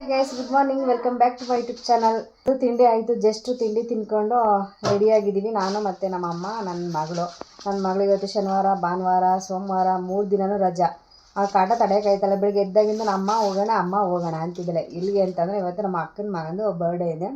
Guys good morning, welcome back to my YouTube channel. ತಿಂಡಿ ಆಯಿತು, just ತಿಂಡಿ ತಿನ್ಕೊಂಡು ರೆಡಿಯಾಗಿದ್ದೀವಿ. ನಾನು ಮತ್ತು ನಮ್ಮ ಅಮ್ಮ, ನನ್ನ ಮಗಳು ಇವತ್ತು ಶನಿವಾರ, ಭಾನುವಾರ, ಸೋಮವಾರ 3 ದಿನವೂ ರಜಾ. ಆ ಕಾಟ ತಡೆಯೋಕ್ಕಾಯ್ತಲ್ಲ. ಬೆಳಿಗ್ಗೆ ಎದ್ದಾಗಿಂದ ಅಮ್ಮ ಹೋಗೋಣ ಅಂತಿದ್ದಾಳೆ. ಎಲ್ಲಿಗೆ ಅಂತಂದರೆ ಇವತ್ತು ನಮ್ಮ ಅಕ್ಕನ ಮಗಂದು ಬರ್ಡೇ ಇದೆ,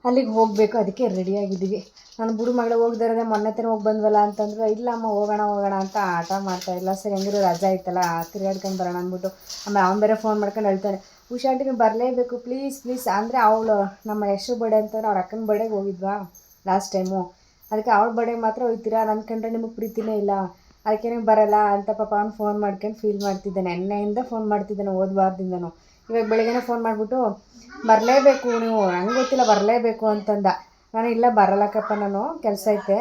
ಅಲ್ಲಿಗೆ ಹೋಗಬೇಕು. ಅದಕ್ಕೆ ರೆಡಿಯಾಗಿದ್ದೀವಿ. ನಾನು ಬುಡು ಮಗಳು ಹೋಗ್ದಿರೋದೆ ಮೊನ್ನೆ ತಾನೇ ಹೋಗಿ ಬಂದ್ವಲ್ಲ ಅಂತಂದ್ರೆ, ಇಲ್ಲ ಅಮ್ಮ ಹೋಗೋಣ ಅಂತ ಆಟ ಮಾಡ್ತಾಯಿಲ್ಲ. ಸರಿ ಹೆಂಗಿರೋ ರಜಾ ಇತ್ತಲ್ಲ, ತಿರುಗಾಡ್ಕೊಂಡು ಬರೋಣ ಅಂದ್ಬಿಟ್ಟು. ಆಮೇಲೆ ಅವ್ನು ಬೇರೆ ಫೋನ್ ಮಾಡ್ಕೊಂಡು ಹೇಳ್ತಾನೆ, ಉಷಾ ಆಂಟಿ ನೀವು ಬರಲೇಬೇಕು ಪ್ಲೀಸ್ ಅಂದರೆ. ಅವಳು ನಮ್ಮ ಯಶು ಬರ್ಡೇ ಅಂತಂದ್ರೆ ಅವ್ರ ಅಕ್ಕನ ಬರ್ಡೇಗೆ ಹೋಗಿದ್ವಾ ಲಾಸ್ಟ್ ಟೈಮು. ಅದಕ್ಕೆ ಅವಳ ಬರ್ಡೇಗೆ ಮಾತ್ರ ಹೋಗ್ತೀರಾ, ನನ್ನ ಕಂಡ್ರೆ ನಿಮಗೆ ಪ್ರೀತಿನೇ ಇಲ್ಲ, ಅದಕ್ಕೆ ನೀವು ಬರೋಲ್ಲ ಅಂತ ಪಾಪ ಅವ್ನು ಫೋನ್ ಮಾಡ್ಕೊಂಡು ಫೀಲ್ ಮಾಡ್ತಿದ್ದಾನೆ. ನೆನ್ನೆಯಿಂದ ಫೋನ್ ಮಾಡ್ತಿದ್ದಾನೆ, ವಾರದಿಂದನೂ. ಇವಾಗ ಬೆಳಗ್ಗೆನೇ ಫೋನ್ ಮಾಡಿಬಿಟ್ಟು ಬರಲೇಬೇಕು ನೀವು, ನಂಗೆ ಗೊತ್ತಿಲ್ಲ ಬರಲೇಬೇಕು ಅಂತಂದ. ನಾನು ಇಲ್ಲ ಬರಲ್ಲಕ್ಕಪ್ಪ, ನಾನು ಕೆಲಸ ಐತೆ,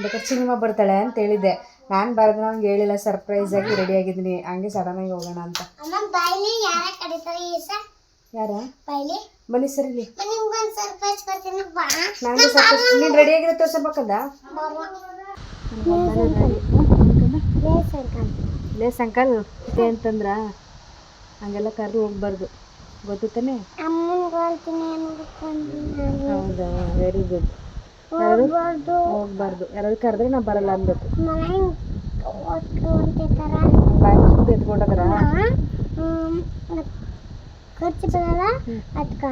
ಬೇಕಾದ್ರೆ ಸಿನಿಮಾ ಬರ್ತಾಳೆ ಅಂತ ಹೇಳಿದ್ದೆ. ನಾನು ಬರೋದು ಅವ್ನಿಗೆ ಹೇಳಿಲ್ಲ, ಸರ್ಪ್ರೈಸಾಗಿ ರೆಡಿಯಾಗಿದ್ದೀನಿ, ಹಂಗೆ ಸಡನ್ನಾಗಿ ಹೋಗೋಣ ಅಂತ. ಯಾರ ಬನ್ನಿ ಸರ್ ಇಲ್ಲಿ, ನನಗೆ ಸರ್ಪ್ರೈಸ್. ನೀನು ರೆಡಿಯಾಗಿರೋ ತೋರ್ಸಬೇಕಂದ ಲೇಸ್ ಅಂಕಲ್ ಇದೆ ಅಂತಂದ್ರ, ಹಂಗೆಲ್ಲ ಕರೆದು ಹೋಗ್ಬಾರ್ದು, ಗೊತ್ತು ತಾನೆ? ಹೌದಾ, ವೆರಿ ಗುಡ್. ಹೋಗ್ಬಾರ್ದು, ಯಾರಾದ್ರು ಕರೆದ್ರೆ ನಾ ಬರಲ್ಲ ಅನ್ಬೇಕು. ಎತ್ಕೊಂಡದ್ರ ಖರ್ಚು ಬರಲ್ಲ ಅದಕ್ಕ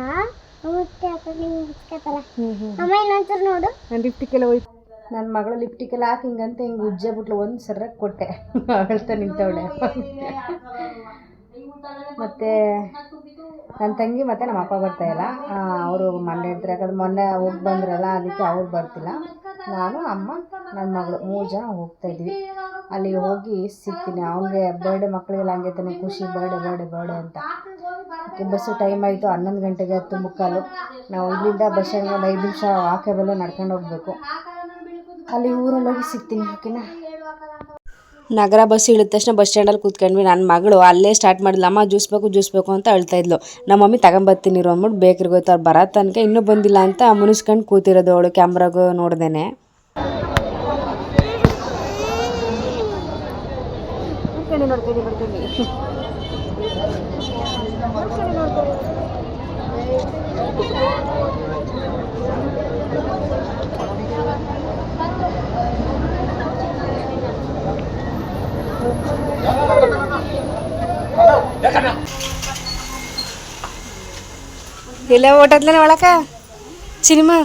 ನೋಡು. ನಾನು ಲಿಫ್ಟಿಗೆಲ್ಲ ಹೋಯ್ತು, ನನ್ನ ಮಗಳು ಲಿಫ್ಟಿಗೆಲ್ಲ ಹಾಕಿ ಹಿಂಗಂತ ಹಿಂಗೆ ಉಜ್ಜೆ ಬಿಟ್ಲು, ಒಂದು ಸರ ಕೊಟ್ಟೆ, ಅಳ್ತಾ ನಿಂತವಳೆ. ಮತ್ತು ನನ್ನ ತಂಗಿ ಮತ್ತು ನಮ್ಮ ಅಪ್ಪ ಬರ್ತಾಯಿಲ್ಲ, ಅವರು ಮೊನ್ನೆ ಇರ್ತಾರೆ, ಯಾಕಂದ್ರೆ ಮೊನ್ನೆ ಹೋಗಿ ಬಂದ್ರಲ್ಲ, ಅದಕ್ಕೆ ಅವ್ರು ಬರ್ತಿಲ್ಲ. ನಾನು, ಅಮ್ಮ, ನನ್ನ ಮಗಳು 3 ಜನ ಹೋಗ್ತಾಯಿದ್ವಿ. ಅಲ್ಲಿಗೆ ಹೋಗಿ ಸಿಗ್ತೀನಿ. ಅವನಿಗೆ ಬರ್ಡೇ, ಮಕ್ಕಳಿಗೆಲ್ಲ ಹಂಗೆ ತಾನೆ ಖುಷಿ, ಬರ್ಡೇ ಅಂತ. ಬಸ್ಸು ಟೈಮ್ ಆಯಿತು, 11 ಗಂಟೆಗೆ 10:15. ನಾವು ಇಲ್ಲಿಂದ ಬಸ್ ಸ್ಟ್ಯಾಂಡ್ಗೆ ಒಂದು 5 ನಿಮಿಷ ವಾಕೇಬಲ್ಲು ನಡ್ಕೊಂಡು ಹೋಗಬೇಕು. ಅಲ್ಲಿ ಊರಲ್ಲಿ ಹೋಗಿ ಸಿಗ್ತೀನಿ, ಓಕೆನಾ? ನಗರ ಬಸ್ ಇಳಿದ ತಕ್ಷಣ ಬಸ್ ಸ್ಟ್ಯಾಂಡಲ್ಲಿ ಕೂತ್ಕೊಂಡ್ವಿ. ನನ್ನ ಮಗಳು ಅಲ್ಲೇ ಸ್ಟಾರ್ಟ್ ಮಾಡಿದ್ಲು, ಅಮ್ಮ ಜ್ಯೂಸ್ ಬೇಕು ಅಂತ ಅಳ್ತಾಯಿದ್ಲು. ನಮ್ಮ ಮಮ್ಮಿ ತಗೊಂಬರ್ತೀನಿ ಇರು ಅಂದ್ಬಿಟ್ಟು ಬೇಕ್ರಿಗೆ ಹೋಯ್ತು. ಅವ್ರು ಬರೋ ತನಕ ಇನ್ನೂ ಬಂದಿಲ್ಲ ಅಂತ ಮುನಿಸ್ಕೊಂಡು ಕೂತಿರೋದು. ಅವಳು ಕ್ಯಾಮ್ರಾಗೂ ನೋಡ್ದೇನೆ. ಇಲ್ಲ ಓಟದ್ಲೇ ಒಳಕ ಸಿನಿಮಾ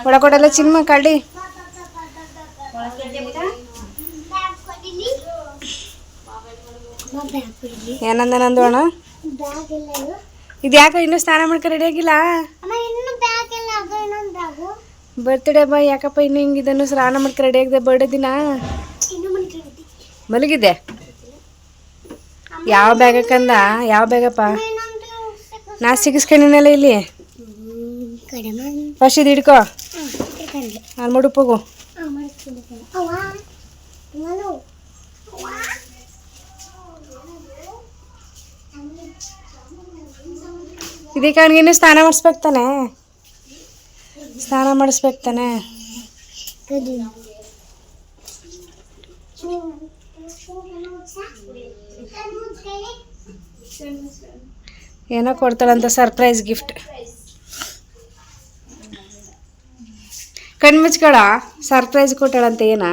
ಒಳಕೊಡಲ್ಲ ಸಿನಿಮಾ ಕಳ್ಳಿ. ಏನಂದ ನಂದು ಅಣ್ಣ, ಇದು ಯಾಕೆ ಇನ್ನೂ ಸ್ನಾನ ಮಾಡ್ಕೊ ರೆಡಿ ಆಗಿಲ್ಲ? ಬರ್ತ್ಡೇ ಬಾಯ್ ಯಾಕಪ್ಪ ಇನ್ನು ಹಿಂಗಿದನ್ನು ಸ್ನಾನ ಮಾಡ್ಕೊ ರೆಡಿ ಆಗಿದೆ? ಬರ್ಡೇ ದಿನ ಮಲಗಿದೆ. ಯಾವ ಬ್ಯಾಗಕ್ಕಂದ? ಯಾವ ಬ್ಯಾಗಪ್ಪ? ನಾ ಸಿಗಿಸ್ಕೊಂಡಿನಲ್ಲ ಇಲ್ಲಿ. ಫಸ್ಟ್ ಇದು ಹಿಡ್ಕೊ, ನಾನು ಮುಡುಪೋಗು. ಇದಕ್ಕೆ ಅವನಿಗಿನ್ನೂ ಸ್ನಾನ ಮಾಡಿಸ್ಬೇಕು ತಾನೆ? ಏನೋ ಕೊಡ್ತಾಳಂತ ಸರ್ಪ್ರೈಸ್ ಗಿಫ್ಟ್. ಕಣ್ಣು ಮುಚ್ಕೊಳ, ಸರ್ಪ್ರೈಸ್ ಕೊಟ್ಟಾಳಂತ. ಏನ?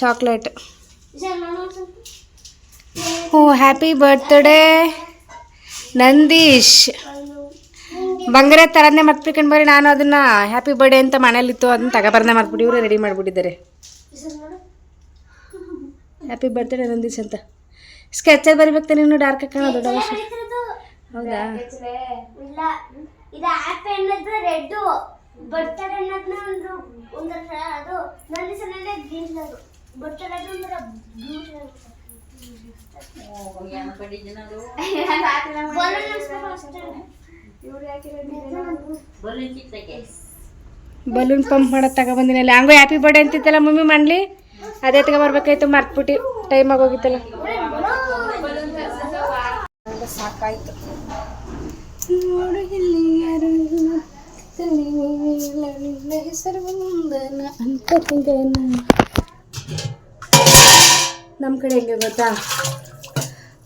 ಚಾಕ್ಲೇಟ್. Happy birthday Nandish. ಬಂಗಾರ ತರನೇ ಮರ್ತ್ಬಿಟ್ಕೊಂಡು ಬರ್ರಿ. ನಾನು ಅದನ್ನ ಹ್ಯಾಪಿ ಬರ್ಡೇ ಅಂತ ಮನೇಲಿತ್ತು, ಅದನ್ನ ತಗೊಬಾರ್ದೆ ಮರ್ತ್ಬಿಟ್ಟು ಇವರು ರೆಡಿ ಮಾಡಿಬಿಟ್ಟಿದ್ದಾರೆ. ಹ್ಯಾಪಿ ಬರ್ತ್ಡೇ ನಂದೀಶ್ ಅಂತ ಸ್ಕೆಚಲ್ಲಿ ಬರಿಬೇಕು ನೀನು, ಡಾರ್ಕ್ ಕಾಣೋದು ದೊಡ್ಡ ವಿಷಯ. ಹೌದಾ? ಬಲೂನ್ ಪಂಪ್ ಮಾಡೋದು ತಗೊಬಂದಿನಲ್ಲಿ. ಹಂಗೋ ಹ್ಯಾಪಿ ಬರ್ಡೇ ಅಂತಿತ್ತಲ್ಲ ಮಮ್ಮಿ, ಮಾಡಲಿ ಅದೇ ತಗೊಬರ್ಬೇಕಾಯ್ತು, ಮರ್ತ್ಬಿಟ್ಟು ಟೈಮ್ ಆಗೋಗಿತ್ತಲ್ಲ. ಸಾಕಾಯ್ತು. ನೋಡು ಇಲ್ಲಿ ಯಾರು ಹೆಸರು ಅಂತ ನಮ್ಮ ಕಡೆ ಹೆಂಗೆ ಗೊತ್ತಾ,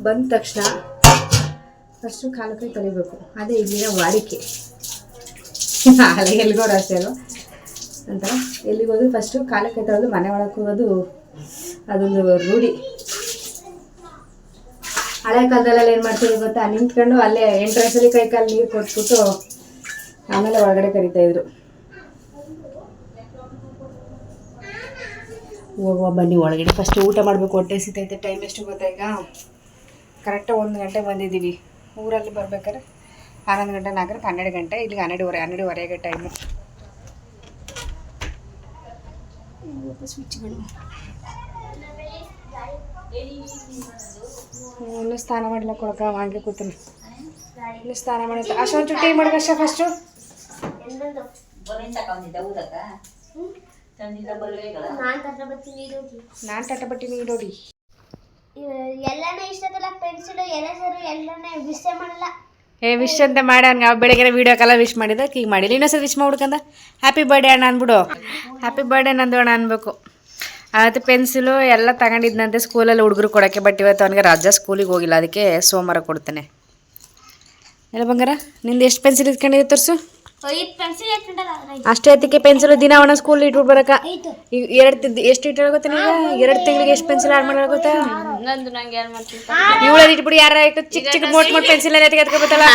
ಬಂದ ತಕ್ಷಣ ಫಸ್ಟು ಕಾಲು ಕೈ ತೊಳಿಬೇಕು, ಅದೇ ಇಲ್ಲಿನ ವಾಡಿಕೆ. ಅಲ್ಲ ಎಲ್ಲಿಗೋರು ಅಷ್ಟೇ ಅಲ್ವ ಅಂತ, ಎಲ್ಲಿಗೋದ್ರು ಫಸ್ಟು ಕಾಲು ಕೈ ತೊಳೆದು ಮನೆ ಒಳಗೆ ಹೋಗೋದು ಅದೊಂದು ರೂಢಿ. ಹಳೆ ಕಾಲದಲ್ಲೆಲ್ಲ ಏನು ಮಾಡ್ತೀವಿ ಗೊತ್ತಾ, ನಿಂತ್ಕೊಂಡು ಅಲ್ಲೇ ಎಂಟ್ರೆನ್ಸಲ್ಲಿ ಕೈ ಕಾಲು ನೀರು ಕೊಟ್ಬಿಟ್ಟು ಆಮೇಲೆ ಒಳಗಡೆ ಕರಿತಾಯಿದ್ರು. ಹೋಗುವ ಬನ್ನಿ ಒಳಗಡೆ, ಫಸ್ಟ್ ಊಟ ಮಾಡಬೇಕು, ಹೊಟ್ಟೆ ಸಿತೈತೆ. ಟೈಮ್ ಎಷ್ಟು ಗೊತ್ತಾ ಈಗ? ಕರೆಕ್ಟಾಗಿ 1 ಗಂಟೆಗೆ ಬಂದಿದ್ದೀವಿ. ಊರಲ್ಲಿ ಬರ್ಬೇಕಾದ್ರೆ 11 ಗಂಟೆ, 4 12 ಗಂಟೆ, ಇಲ್ಲಿಗೆ 12:30 ಟೈಮು. ಸ್ವಿಚ್ಗಳು ಇನ್ನೂ ಸ್ನಾನ ಮಾಡಿಲ್ಲ, ಕೊಡಕ ಹಂಗೆ ಕೂತೀನಿ. ಇನ್ನೂ ಸ್ನಾನ ಮಾಡುತ್ತೆ. ಅಷ್ಟೊಂದು ಟೀ ಮಾಡ್ಕಷ್ಟ ಫಸ್ಟು. ನಾನು ತಟ್ಟಬಟ್ಟಿ ನೀಡೋಡಿ ವಿಶ್ ಅಂತ ಮಾಡಿ ಅವ್ನಿಗೆ ಬೆಳಗ್ಗೆ ವೀಡಿಯೋಕ್ಕೆಲ್ಲ ವಿಶ್ ಮಾಡಿದ ಈಗ ಮಾಡಿಲ್ಲ. ಇನ್ನೊಂದ್ಸಲ ವಿಶ್ ಮಾಡ್ಬೇಕಂದ ಹ್ಯಾಪಿ ಬರ್ಡೇ ಅಣ್ಣ ಅಂದ್ಬಿಡು. ಹ್ಯಾಪಿ ಬರ್ಡೇ ನಂದು ಅಣ್ಣ ಅನ್ಬೇಕು. ಅವತ್ತು ಪೆನ್ಸಿಲು ಎಲ್ಲ ತಗೊಂಡಿದ್ನಂತೆ ಸ್ಕೂಲಲ್ಲಿ ಹುಡುಗರು ಕೊಡೋಕ್ಕೆ. ಬಟ್ ಇವತ್ತು ಅವನಿಗೆ ರಾಜ ಸ್ಕೂಲಿಗೆ ಹೋಗಿಲ್ಲ, ಅದಕ್ಕೆ ಸೋಮವಾರ ಕೊಡ್ತಾನೆ. ಎಲ್ಲ ಬಂಗಾರ ನಿಂದು ಎಷ್ಟು ಪೆನ್ಸಿಲ್ ಇಟ್ಕೊಂಡಿದ್ದೆ ತೋರಿಸು. ಅಷ್ಟೇ ಎತ್ತಿಕೆ ಪೆನ್ಸಿಲ್ ದಿನ ಅವನ ಸ್ಕೂಲ್ ಇಟ್ಬಿಟ್ಟು ಬರಕ. ಈಗ ಎಷ್ಟು ಇಟ್ಟ ಗೊತ್ತಾ ನೀವು? 2 ತಿಂಗಳಿಗೆ ಎಷ್ಟು ಪೆನ್ಸಿಲ್ ಆಡ್ ಮಾಡೋದು ಗೊತ್ತಾ? ಇವಳಲ್ಲಿ ಇಟ್ಬಿಟ್ಟು ಯಾರ ಚಿಕ್ಕ ಚಿಕ್ಕ ಮೋಟ್ ಪೆನ್ಸಿಲ್ ಎಲ್ಲ ಎತ್ಕೊಬತ್ತಲ್ಲ.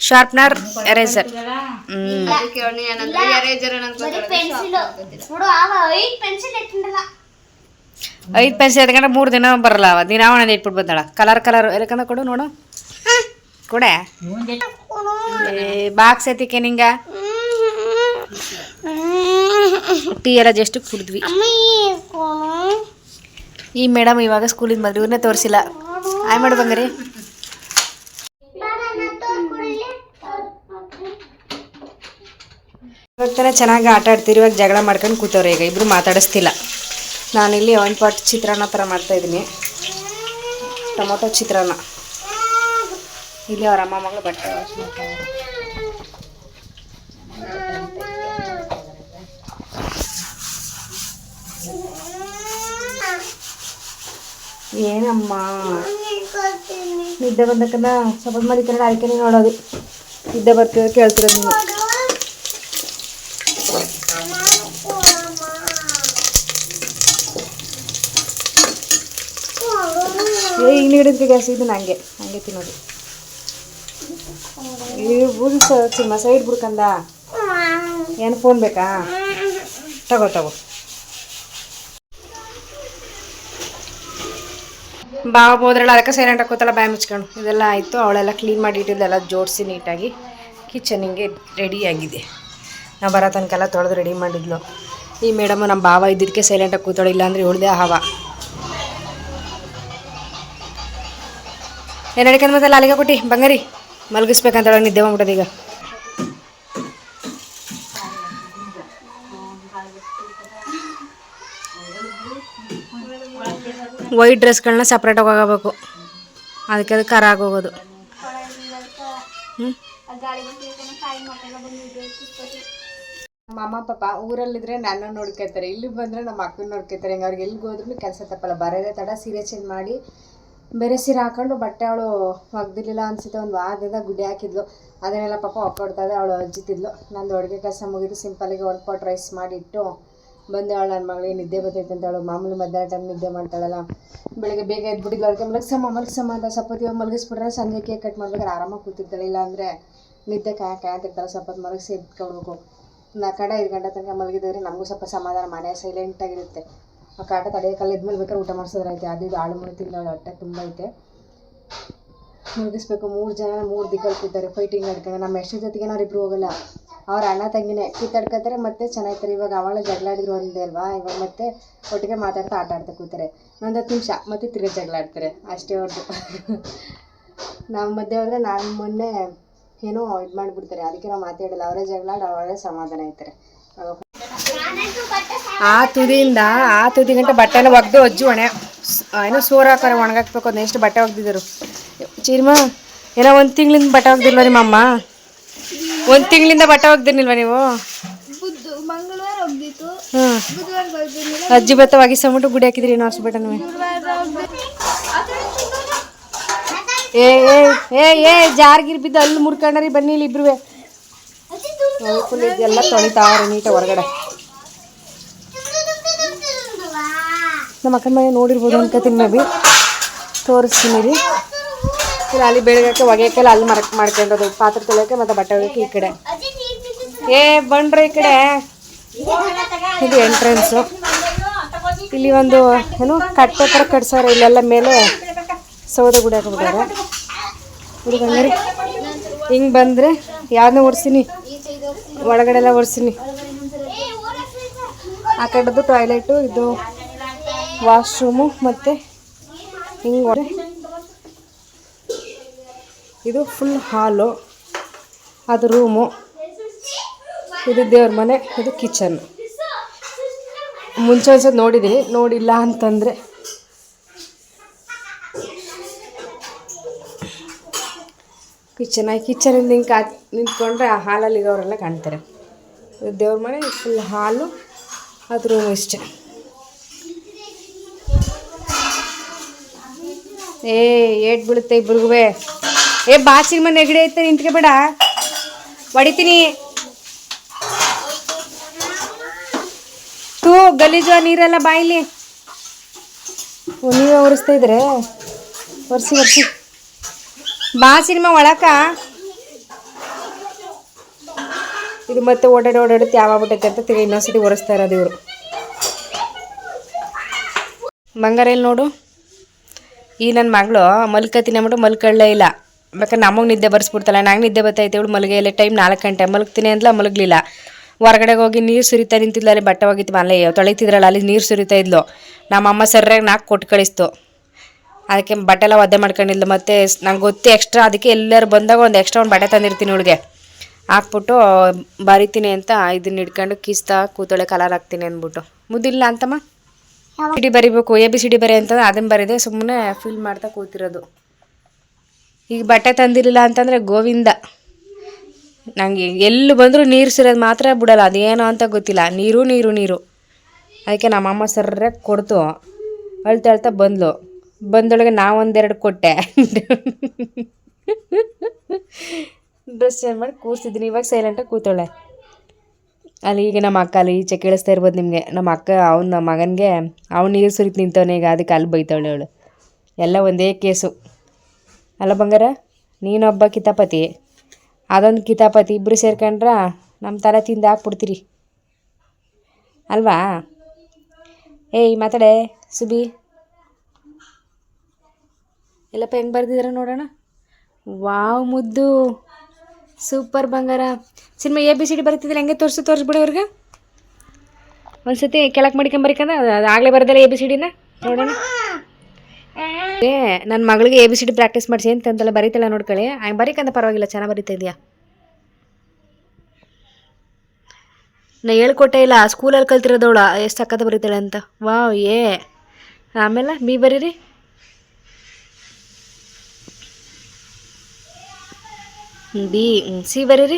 Sharpener, eraser. 5 ಪೆನ್ಸಿಲ್ ಎತ್ಕೊಂಡ್ರೆ 3 ದಿನ ಬರಲ್ಲ. ದಿನ ಅವನದು ಇಟ್ಬಿಟ್ಟು ಬಂದಾಳ. ಕಲರ್ ಎದಕ್ಕಂದ ಕೊಡು ನೋಡು ಕೊಡೆ. ಬಾಕ್ಸ್ ಎತ್ತಿಕೆ ನಿಂಗ ಟೀ ಎಲ್ಲ ಜಸ್ಟ್ ಕುಡಿದ್ವಿ. ಈ ಮೇಡಮ್ ಇವಾಗ ಸ್ಕೂಲಿಂದ ಬಂದ್ರಿ, ಇವ್ರನ್ನೇ ತೋರಿಸಿಲ್ಲ. ಆಯ್ ಮಾಡು ಬಂಗಾರಿ. ಇವಾಗ ತಾನೇ ಚೆನ್ನಾಗಿ ಆಟ ಆಡ್ತೀರಿ, ಇವಾಗ ಜಗಳ ಮಾಡ್ಕೊಂಡು ಕೂತವ್ರೆ. ಈಗ ಇಬ್ಬರು ಮಾತಾಡಿಸ್ತಿಲ್ಲ. ನಾನಿಲ್ಲಿ 1 ಪಾಟ್ ಚಿತ್ರಾನ್ನ ಥರ ಮಾಡ್ತಾಯಿದ್ದೀನಿ, ಟೊಮೊಟೊ ಚಿತ್ರಾನ್ನ. ಇಲ್ಲಿ ಅವ್ರ ಅಮ್ಮ ಮಗಳು ಬಟ್ಟೆ ವಾಶ್ ಮಾಡ್ತಾರೆ. ಏನಮ್ಮ ನಿದ್ದೆ ಬಂದಕ್ಕನ್ನ ಸ್ವಲ್ಪ ಮರಿಕೊಂಡು ಅದಕ್ಕೆ ನೋಡೋದು. ನಿದ್ದೆ ಬರ್ತಿದ್ರೆ ಕೇಳ್ತಿರೋದು ನೀವು. ಈಗ ಹಿಡಿದ್ರಿ ಗ್ಯಾಸ್, ಇದು ಹಂಗೆ ತಿನ್ನೋದು. ಸಿಮ್ಮ ಸೈಡ್ ಬಿಡ್ಕಂದ. ಏನು ಫೋನ್ ಬೇಕಾ? ತಗೋ ಬಾವ ಹೋದ್ರಲ್ಲ, ಅದಕ್ಕೆ ಸೈಲೆಂಟ್ ಹಾಕೋತಲ್ಲ ಬಾಯಿ ಮುಚ್ಕೊಂಡು. ಇದೆಲ್ಲ ಆಯಿತು, ಅವಳೆಲ್ಲ ಕ್ಲೀನ್ ಮಾಡಿ ಇಟ್ಟಿದ್ದೆಲ್ಲ ಜೋಡಿಸಿ ನೀಟಾಗಿ ಕಿಚನಿಗೆ ರೆಡಿಯಾಗಿದೆ. ನಾವು ಬರೋ ತನಕೆಲ್ಲ ತೊಳೆದು ರೆಡಿ ಮಾಡಿದ್ಲು. ಈ ಮೇಡಮು ನಮ್ಮ ಬಾವ ಇದ್ದಿದ್ದಕ್ಕೆ ಸೈಲೆಂಟಾಗಿ ಕೂತಾಳೆ, ಇಲ್ಲಾಂದರೆ ಇವಳ್ದೆ ಹವಾ. ಏನು ಅಡಿಕೆ ಮತ್ತೆ ಅಲ್ಲಿಗೆ ಕೊಟ್ಟು ಬಂಗಾರಿ ಮಲಗಿಸ್ಬೇಕಂತ ನಿದ್ದೆ ಮಾಡ್ಬಿಟ್ಟದ. ಈಗ ವೈಟ್ ಡ್ರೆಸ್ಗಳನ್ನ ಸಪ್ರೇಟಾಗಿ ಹೋಗಬೇಕು, ಅದಕ್ಕೆ ಅದು ಕರ ಆಗೋಗೋದು. ನಮ್ಮ ಅಮ್ಮ ಪಾಪ ಊರಲ್ಲಿದ್ರೆ ನನ್ನ ನೋಡ್ಕೊತಾರೆ, ಇಲ್ಲಿಗೆ ಬಂದರೆ ನಮ್ಮ ಅಕ್ಕನ ನೋಡ್ಕೊತಾರೆ. ಹಿಂಗೆ ಅವ್ರಿಗೆ ಎಲ್ಲಿಗೆ ಹೋದ್ರೂ ಕೆಲಸ ತಪ್ಪಲ್ಲ. ಬರೋದೇ ತಡ ಸೀರೆ ಚೇಂಜ್ ಮಾಡಿ ಬೇರೆ ಸೀರೆ ಹಾಕೊಂಡು ಬಟ್ಟೆ ಅವಳು ಒಗ್ದಿರ್ಲಿಲ್ಲ ಅನಿಸುತ್ತೆ. ಒಂದು ವಾರದಿಂದ ಗುಡ್ಡೆ ಹಾಕಿದ್ಲು, ಅದನ್ನೆಲ್ಲ ಪಾಪ ಒಕ್ಕೊಡ್ತಾಯಿದ್ದೆ. ಅವಳು ಅಜ್ಜಿತಿದ್ಲು. ನಂದು ಅಡುಗೆ ಕೆಲಸ ಮುಗಿದು ಸಿಂಪಲಿಗೆ 1 ಪಾಟ್ ರೈಸ್ ಮಾಡಿಟ್ಟು ಬಂದೆ. ಅವಳು ನನ್ನ ಮಗಳಿಗೆ ನಿದ್ದೆ ಬರ್ತೈತೆ ಅಂತ ಅವಳು ಮಾಮೂಲಿ ಮಧ್ಯಾಹ್ನ ಟೈಮ್ ನಿದ್ದೆ ಮಾಡ್ತಾಳಲ್ಲ. ಬೆಳಗ್ಗೆ ಬೇಗ ಎದ್ಬಿಟ್ಟಿದ್ಲು, ಅದಕ್ಕೆ ಮಲಗಿಸಮ್ಮ ಅಂತ ಸ್ವಲ್ಪ ಮಲಗಿಸ್ಬಿಟ್ರೆ ಸಂಜೆ ಕೇಕ್ ಕಟ್ ಮಾಡ್ಬೇಕಾದ್ರೆ ಆರಾಮಾಗಿ ಕೂತಿರ್ತಾಳೆ. ಇಲ್ಲ ಅಂದರೆ ನಿದ್ದೆ ಕಾಯ್ತಿರ್ತಾಳೆ. ಸ್ವಲ್ಪ ಮಲಗಿಸಿ ಎದ್ಕೊಳ್ಬೇಕು. 4-5 ಗಂಟೆ ತನಕ ಮಲಗಿದ್ರೆ ನಮಗೂ ಸ್ವಲ್ಪ ಸಮಾಧಾನ, ಮನೆ ಸೈಲೆಂಟಾಗಿರುತ್ತೆ. ಆ ಕಾಟ ತಡೆಯೋಕ್ಕಲ್ಲ. ಇದ್ಮೇಲೆ ಬೇಕಾದ್ರೆ ಊಟ ಮಾಡಿಸಿದ್ರೆ ಐತೆ. ಅದು ಇದು ಆಳು ಮುಳು ತಿಂಗಳು ಹೊಟ್ಟೆ ತುಂಬ ಐತೆ, ಮುಗಿಸ್ಬೇಕು. 3 ಜನ 3 ದಿಕ್ಕಲ್ಲಿ ಕೂತಾರೆ ಫೈಟಿಂಗ್ ಆಡ್ಕೊಂಡು. ನಮ್ಮ ಎಷ್ಟು ಜೊತೆಗೆ ನಾವಿಬ್ರು ಹೋಗಲ್ಲ, ಅವ್ರ ಅಣ್ಣ ತಂಗಿನೇ ಕಿತ್ತಾಡ್ಕೊತಾರೆ ಮತ್ತೆ ಚೆನ್ನಾಗಿರ್ತಾರೆ. ಇವಾಗ ಅವಳ ಜಗಳಾಡಿದ್ರು ಒಂದೇ ಅಲ್ವಾ, ಇವಾಗ ಮತ್ತೆ ಒಟ್ಟಿಗೆ ಮಾತಾಡ್ತಾ ಆಟ ಆಡ್ತಾ ಕೂತಾರೆ. 1 10 ನಿಮಿಷ ಮತ್ತೆ ತಿರ್ಗಿ ಜಗಳಾಡ್ತಾರೆ, ಅಷ್ಟೇ ಅವ್ರದ್ದು. ನಮ್ಮ ಮಧ್ಯೆ ಹೋದರೆ ನಾನು ಮೊನ್ನೆ ಏನೋ ಇದು ಮಾಡಿಬಿಡ್ತಾರೆ, ಅದಕ್ಕೆ ನಾವು ಮಾತಾಡಲ್ಲ. ಅವರೇ ಜಗಳಾಡಿ ಅವರೇ ಸಮಾಧಾನ ಆಯ್ತಾರೆ. ಆ ತುದಿ ಗಂಟೆ ಬಟ್ಟೆನ ಒಗ್ದು ಅಜ್ಜು ಏನೋ ಸೋರು ಹಾಕೋರೆ ಒಣಗಾಕ್ಬೇಕು. ಅದನ್ನ ಎಷ್ಟು ಬಟ್ಟೆ ಒಗ್ದಿದ್ರು ಚೀರ್ಮ. ಏನೋ 1 ತಿಂಗಳಿಂದ ಬಟ್ಟೆ ಒಗ್ದಿಲ್ವ ನಿಮ್ಮಮ್ಮ? 1 ತಿಂಗಳಿಂದ ಬಟ್ಟೆ ಒಗ್ದಿರ್ನಿಲ್ವ ನೀವು? ಅಜ್ಜಿ ಬತ್ತವಾಗಿ ಸಮುಟ್ಟು ಗುಡಿ ಹಾಕಿದ್ರಿ ಏನೋ ಅರ್ಸ್ಬಿಟ್ಟ ಏ ಜಾರ್ಗಿರ್ ಬಿದ್ದು ಅಲ್ಲಿ ಮುರ್ಕೊಂಡ್ರಿ ಬನ್ನಿ ಇಲ್ಲಿ ಇಬ್ರು ಫುಲ್ ಇದೆಲ್ಲ ತೊಳಿತಾವ್ರೆ ನೀಟ ಹೊರಗಡೆ. ನಮ್ಮ ಅಕ್ಕನ ಮನೆ ನೋಡಿರ್ಬೋದು ಅನ್ಕೋತೀನಿ ಮೇ ಬಿ, ತೋರಿಸ್ತೀನಿ ರೀ. ಇಲ್ಲ ಅಲ್ಲಿ ಬೆಳಗಕ್ಕೆ ಒಗೆಯಕ್ಕೆಲ್ಲ ಅಲ್ಲಿ ಮಾಡ್ಕೊಂಡೋದು, ಪಾತ್ರೆ ತೊಳೆಯೋಕೆ ಮತ್ತು ಬಟ್ಟೆ ಒಗೆಯೋಕೆ ಈ ಕಡೆ. ಬಣ್ಣ್ರಿ ಈ ಕಡೆ. ಇದು ಎಂಟ್ರೆನ್ಸು. ಇಲ್ಲಿ ಒಂದು ಏನು ಕಟ್ಟೆ ಥರ ಕಟ್ಸೋರು, ಇಲ್ಲೆಲ್ಲ ಮೇಲೆ ಸೌದೆ ಗುಡಿ ಹಾಕ್ಬಿಟ್ಟಾರೆ. ಹುಡುಗಂಗರಿ ಹಿಂಗೆ ಬಂದರೆ ಯಾರನ್ನೂ ಓಡಿಸ್ತೀನಿ, ಒಳಗಡೆ ಎಲ್ಲ ಓಡಿಸ್ತೀನಿ. ಆ ಕಡೆದು ಟಾಯ್ಲೆಟು, ಇದು ವಾಶ್ರೂಮು, ಮತ್ತು ಹಿಂಗೆ ಇದು ಫುಲ್ ಹಾಲು, ಅದು ರೂಮು, ಇದು ದೇವ್ರ ಮನೆ, ಇದು ಕಿಚನ್. ಮುಂಚೆ ಒಂದ್ಸತಿ ನೋಡಿದ್ದೀನಿ, ನೋಡಿಲ್ಲ ಅಂತಂದರೆ ಕಿಚನಿಂದ ಹಿಂಗೆ ನಿಂತ್ಕೊಂಡ್ರೆ ಆ ಹಾಲಲ್ಲಿ ಇರೋರೆಲ್ಲ ಕಾಣ್ತಾರೆ. ಇದು ದೇವ್ರ ಮನೆ, ಫುಲ್ ಹಾಲು, ಅದು ರೂಮು ಇಷ್ಟೇ. ಏಟ್ ಬೀಳುತ್ತೆ ಇಬ್ರಿಗೂ. ಬಾಚಿನ ಮನೆ ನೆಗಡಿ ಐತೆ, ನಿಂತ್ಕೊಬೇಡ, ಹೊಡಿತೀನಿ. ತೂ ಗಲೀಜು ನೀರೆಲ್ಲ ಬಾಯಿಲಿ. ನೀವೇ ಒರೆಸ್ತಾ ಇದ್ರೆ ಒರೆಸಿ ಬಾ ಸಿನಿಮಾ ಒಳಕ. ಇದು ಮತ್ತೆ ಓಡಾಡುತ್ತೆ ಯಾವಾಗ್ಬಿಟ್ಟೈತೆ ಅಂತ ತಿರುಗಿ ಇನ್ನೊಂದ್ಸತಿ ಒರೆಸ್ತಾ ಇರೋದು ಇವರು. ಬಂಗಾರ ಇಲ್ಲಿ ನೋಡು, ಈ ನನ್ನ ಮಗಳು ಮಲ್ಕತೀನಿ ಅಂದ್ಬಿಟ್ಟು ಮಲ್ಕೊಳ್ಳೇ ಇಲ್ಲ. ಬೇಕಾದ್ರೆ ನಮಗೆ ನಿದ್ದೆ ಬರ್ಸ್ಬಿಡ್ತಲ್ಲ, ನಂಗೆ ನಿದ್ದೆ ಬರ್ತೈತೆ. ಇವಳು ಮಲಗೇ ಇಲ್ಲ. ಟೈಮ್ 4 ಗಂಟೆ ಮಲಗ್ತೀನಿ ಅಂತಲ ಮಲಗಲಿಲ್ಲ. ಹೊರಗಡೆಗೆ ಹೋಗಿ ನೀರು ಸುರಿತಾ ನಿಂತಿದ್ಲ, ಅಲ್ಲಿ ಬಟ್ಟೆ ಹೋಗಿತ್ತು ಮನೆ ತೊಳಿತಿದ್ರಲ್ಲ, ಅಲ್ಲಿ ನೀರು ಸುರಿತಾ ಇದ್ಲು. ನಮ್ಮಮ್ಮ ಸರ್ಯಾಗಿ 4 ಕೊಟ್ಟು ಕಳಿಸ್ತು. ಅದಕ್ಕೆ ಬಟ್ಟೆ ಎಲ್ಲ ಒದ್ದೆ ಮಾಡ್ಕೊಂಡಿದ್ಲು. ಮತ್ತು ನಂಗೆ ಗೊತ್ತು ಎಕ್ಸ್ಟ್ರಾ, ಅದಕ್ಕೆ ಎಲ್ಲರೂ ಬಂದಾಗ ಒಂದು ಎಕ್ಸ್ಟ್ರಾ ಒಂದು ಬಟ್ಟೆ ತಂದಿರ್ತೀನಿ ಇವಳಿಗೆ, ಹಾಕ್ಬಿಟ್ಟು ಬರಿತೀನಿ ಅಂತ ಇದನ್ನ ಹಿಡ್ಕೊಂಡು ಕಿಸ್ತಾ ಕೂತೊಳೆ ಕಲರ್ ಹಾಕ್ತೀನಿ ಅಂದ್ಬಿಟ್ಟು. ಮುದ್ದಿಲ್ಲ ಅಂತಮ್ಮ, ಸಿಡಿ ಬರಿಬೇಕು, ABCD ಬರಿ ಅಂತಂದ್ರೆ ಅದನ್ನು ಬರಿದೆ, ಸುಮ್ಮನೆ ಫಿಲ್ ಮಾಡ್ತಾ ಕೂತಿರೋದು. ಈಗ ಬಟ್ಟೆ ತಂದಿರಲಿಲ್ಲ ಅಂತಂದರೆ ಗೋವಿಂದ. ನನಗೆ ಎಲ್ಲಿ ಬಂದರೂ ನೀರು ಸುರಿಯೋದು ಮಾತ್ರ ಬಿಡಲ್ಲ, ಅದೇನೋ ಅಂತ ಗೊತ್ತಿಲ್ಲ, ನೀರು ನೀರು ನೀರು. ಅದಕ್ಕೆ ನಮ್ಮಮ್ಮ ಸರ್ಯಾಗಿ ಕೊಡ್ತು, ಅಳ್ತಾ ಬಂದೊಳಗೆ ನಾವೊಂದೆರಡು ಕೊಟ್ಟೆ. ಡ್ರೆಸ್ ಚೇಂಜ್ ಮಾಡಿ ಕೂರಿಸಿದ್ದೀನಿ. ಇವಾಗ ಸೈಲೆಂಟಾಗಿ ಕೂತೊಳೆ. ಅಲ್ಲಿ ಈಗ ನಮ್ಮ ಅಕ್ಕ ಅಲ್ಲಿ ಈಚೆ ಕೇಳಿಸ್ತಾ ಇರ್ಬೋದು ನಿಮಗೆ. ನಮ್ಮ ಅಕ್ಕ ಅವನ ಮಗನಿಗೆ ಅವ್ನು ನೀರು ಸುರಿತು ನಿಂತವನೇ, ಈಗ ಅದಕ್ಕೆ ಅಲ್ಲಿ ಬೈತಾವಳೆ ಅವಳು. ಎಲ್ಲ ಒಂದೇ ಕೇಸು ಅಲ್ಲ ಬಂಗಾರ. ನೀನೊಬ್ಬ ಕಿತಾಪತಿ, ಅದೊಂದು ಕಿತಾಪತಿ, ಇಬ್ಬರು ಸೇರ್ಕೊಂಡ್ರ ನಮ್ಮ ತಲೆ ತಿಂದು ಹಾಕ್ಬಿಡ್ತೀರಿ ಅಲ್ವಾ? ಮಾತಾಡೆ ಸುಬಿ. ಎಲ್ಲಪ್ಪ ಹೆಂಗೆ ಬರ್ದಿದಾರ ನೋಡೋಣ. ವಾವ್ ಮುದ್ದು, ಸೂಪರ್ ಬಂಗಾರ. ಸಿನಿಮಾ ABCD ಬರೀತಿದ್ರೆ ಹೆಂಗೆ ತೋರಿಸ್ಬಿಡಿ ಅವ್ರಿಗೆ. ಒಂದ್ಸತಿ ಕೆಳಕ್ಕೆ ಮಡಿಕೊಂಬರಿಕಂದ್ರೆ ಅದು ಆಗಲೇ ಬರೋದಲ್ಲ ABCDನ ನೋಡೋಣ. ನನ್ನ ಮಗಳಿಗೆ ABCD ಪ್ರಾಕ್ಟೀಸ್ ಮಾಡಿಸಿ ಅಂತಂತಲ್ಲ, ಬರೀತಲ್ಲ ನೋಡ್ಕೊಳ್ಳಿ. ಹಂಗೆ ಬರೀಕಂತ ಪರವಾಗಿಲ್ಲ, ಚೆನ್ನಾಗಿ ಬರೀತಾ ಇದೆಯಾ. ನಾ ಹೇಳ್ಕೊಟ್ಟೆ ಇಲ್ಲ, ಸ್ಕೂಲಲ್ಲಿ ಕಲ್ತಿರೋದವಳ ಎಷ್ಟು ಸಕ್ಕತ್ತ ಬರೀತಾಳೆ ಅಂತ. ವಾವ್ ಆಮೇಲೆ B ಬರೀರಿ. B C ಬರೀರಿ.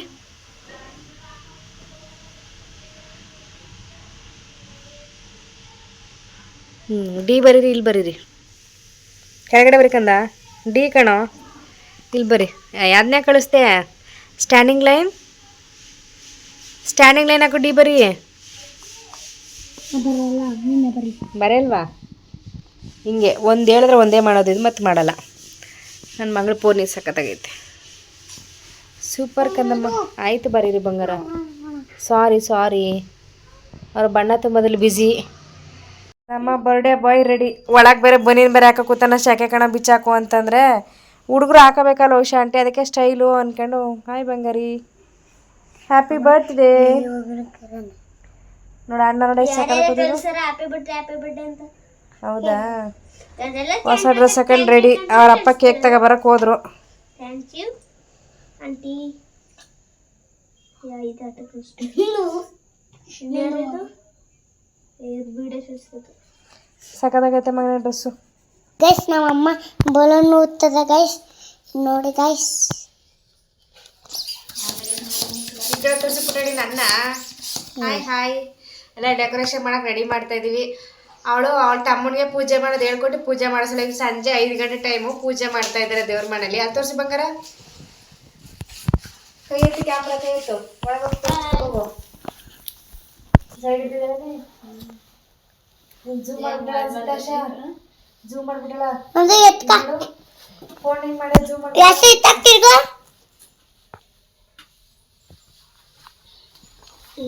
D ಬರೀರಿ. ಇಲ್ಲಿ ಬರೀರಿ, ಕೆಳಗಡೆ ಬರೀಕಂದ. D ಕಣೋ, ಇಲ್ಲಿ ಬರೀ. ಅದನ್ನೇ ಕಳಿಸ್ತೆ. ಸ್ಟ್ಯಾಂಡಿಂಗ್ ಲೈನ್ ಹಾಕು. D ಬರೀ. ಬರೆಯಲ್ವಾ? ಹಿಂಗೆ ಒಂದು ಹೇಳಿದ್ರೆ ಒಂದೇ ಮಾಡೋದು, ಇದು ಮತ್ತೆ ಮಾಡಲ್ಲ. ನನ್ನ ಮಗಳು ಪೋನಿ ಸಕ್ಕತ್ತಾಗೈತೆ. ಸೂಪರ್ ಕಂದಮ್ಮ. ಆಯಿತು ಬರೀರಿ ಬಂಗಾರ. ಸಾರಿ ಅವ್ರ ಬಣ್ಣ ತುಂಬೋದ್ರಲ್ಲಿ ಬ್ಯುಸಿ. ನಮ್ಮ ಬರ್ಡೇ ಬಾಯ್ ರೆಡಿ. ಒಳಗೆ ಬೇರೆ ಬನೀನು ಬೇರೆ ಹಾಕೋ ಕೂತಾನ, ಶಾಕೆ ಕಣ ಬಿಚ್ಚಾಕು ಅಂತಂದರೆ ಹುಡುಗರು ಹಾಕೋಬೇಕಲ್ಲ ಹುಷ ಆಂಟಿ, ಅದಕ್ಕೆ ಸ್ಟೈಲು ಅಂದ್ಕೊಂಡು. ಹಾಯ್ ಬಂಗಾರಿ, ಹ್ಯಾಪಿ ಬರ್ತ್ಡೇ. ನೋಡ ಅಣ್ಣ ನೋಡಿ ಹೌದಾ. ಹೊಸ ಡ್ರೆಸ್ ಹಾಕೊಂಡು ರೆಡಿ. ಅವ್ರ ಅಪ್ಪ ಕೇಕ್ ತಗೊಬರಕ್ಕೆ ಹೋದ್ರು. ಸಕ್ಕತ್ತಾಗೈತೆ ಮಗನ ಡ್ರೆಸ್ಸು. ಗೈಸ್ ನಮ್ಮಮ್ಮ ಬಲೂನ್ ಊದ್ತದ ಗೈಸ್, ನೋಡಿ ಗೈಸ್. ನನ್ನ ಹಾಯ್ ಎಲ್ಲ ಡೆಕೋರೇಷನ್ ಮಾಡಕ್ಕೆ ರೆಡಿ ಮಾಡ್ತಾ ಇದೀವಿ. ಅವಳ ತಮ್ಮನಿಗೆ ಪೂಜೆ ಮಾಡೋದು ಹೇಳ್ಕೊಟ್ಟು ಪೂಜೆ ಮಾಡಿಸಲ. ಈಗ ಸಂಜೆ 5 ಗಂಟೆ ಟೈಮು ಪೂಜೆ ಮಾಡ್ತಾ ಇದ್ದಾರೆ ದೇವ್ರ ಮನೇಲಿ. ಅಲ್ಲಿ ತೋರಿಸಿ ಬಂಗಾರ, ಕೈ ಎತ್ತು, ಕ್ಯಾಮ್ರಾ ಕೈ ಎತ್ತು, ಒಳಗೋಗು. ಝೂಮ್ ಮಾಡ್ಬಿಟ್ಟಾಳ, ಝೂಮ್ ಮಾಡ್ಬಿಟ್ಟಾಳ. ಫೋನ್ ಹಿಂಗ್ ಮಾಡಿ ಝೂಮ್ ಮಾಡಿ.